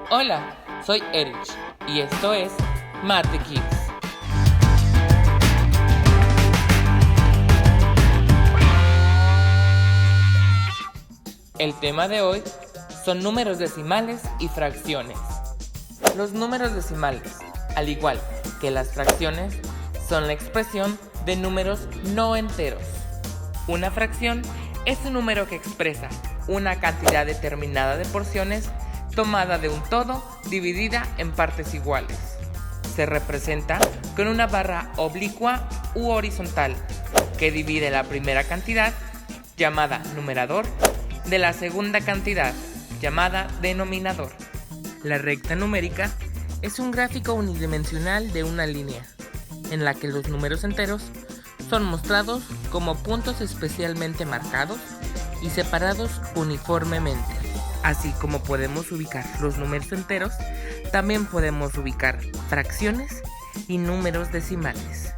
Hola, soy Erich y esto es Mate Kids. El tema de hoy son números decimales y fracciones. Los números decimales, al igual que las fracciones, son la expresión de números no enteros. Una fracción es un número que expresa una cantidad determinada de porciones tomada de un todo dividida en partes iguales. Se representa con una barra oblicua u horizontal que divide la primera cantidad, llamada numerador, de la segunda cantidad, llamada denominador. La recta numérica es un gráfico unidimensional de una línea, en la que los números enteros son mostrados como puntos especialmente marcados y separados uniformemente. Así como podemos ubicar los números enteros, también podemos ubicar fracciones y números decimales.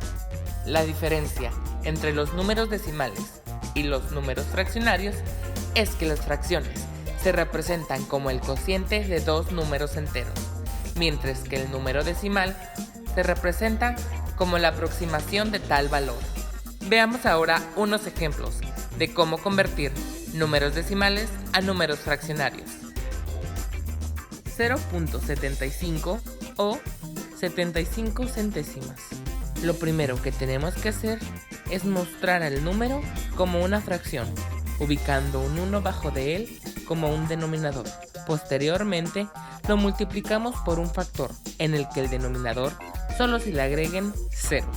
La diferencia entre los números decimales y los números fraccionarios es que las fracciones se representan como el cociente de dos números enteros, mientras que el número decimal se representa como la aproximación de tal valor. Veamos ahora unos ejemplos de cómo convertir números decimales a números fraccionarios. 0.75 o 75 centésimas. Lo primero que tenemos que hacer es mostrar al número como una fracción, ubicando un 1 bajo de él como un denominador. Posteriormente, lo multiplicamos por un factor, en el que el denominador solo se le agreguen ceros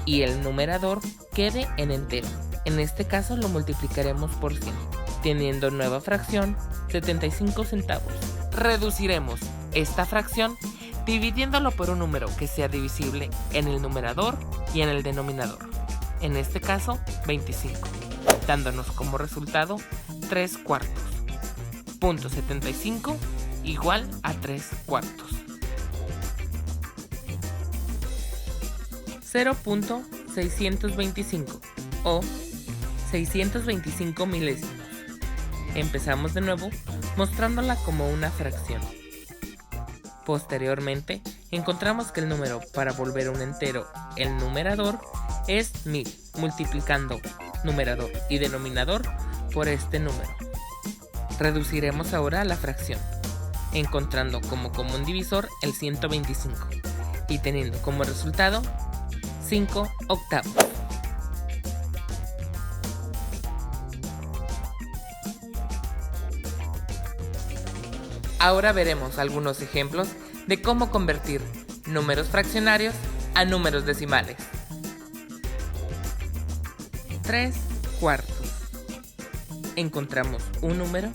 y el numerador quede en entero. En este caso lo multiplicaremos por 100, teniendo nueva fracción 75 centavos. Reduciremos esta fracción dividiéndolo por un número que sea divisible en el numerador y en el denominador. En este caso, 25, dándonos como resultado 3 cuartos. Punto 75 igual a 3 cuartos. 0.625 o 625 milésimos. Empezamos de nuevo mostrándola como una fracción. Posteriormente, encontramos que el número para volver un entero el numerador es 1000, multiplicando numerador y denominador por este número. Reduciremos ahora la fracción, encontrando como común divisor el 125 y teniendo como resultado 5 octavos. Ahora veremos algunos ejemplos de cómo convertir números fraccionarios a números decimales. 3 cuartos. Encontramos un número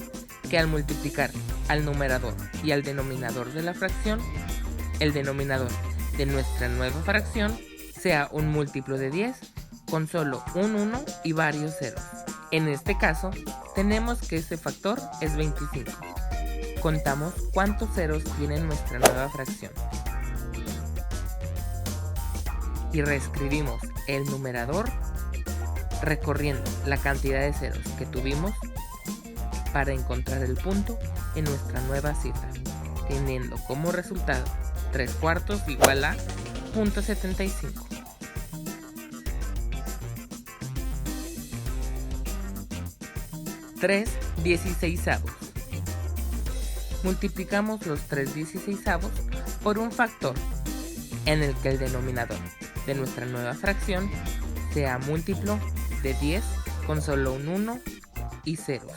que al multiplicar al numerador y al denominador de la fracción, el denominador de nuestra nueva fracción sea un múltiplo de 10 con solo un 1 y varios ceros. En este caso, tenemos que ese factor es 25. Contamos cuántos ceros tiene nuestra nueva fracción. Y reescribimos el numerador recorriendo la cantidad de ceros que tuvimos para encontrar el punto en nuestra nueva cifra, teniendo como resultado 3 cuartos igual a 0.75. Tres 16avos. Multiplicamos los 3 16avos por un factor en el que el denominador de nuestra nueva fracción sea múltiplo de 10 con solo un 1 y ceros.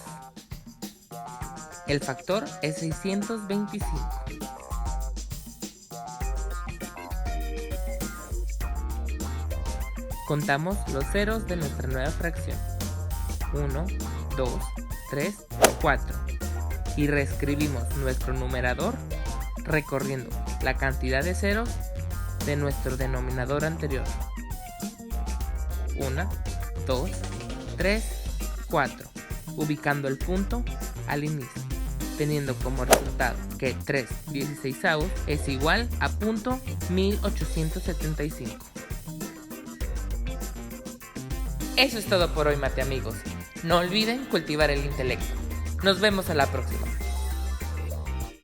El factor es 625. Contamos los ceros de nuestra nueva fracción. 1, 2, 3, 4. Y reescribimos nuestro numerador recorriendo la cantidad de ceros de nuestro denominador anterior. 1, 2, 3, 4, ubicando el punto al inicio, teniendo como resultado que 3 16avos es igual a punto 1875. Eso es todo por hoy, mate amigos. No olviden cultivar el intelecto. Nos vemos a la próxima.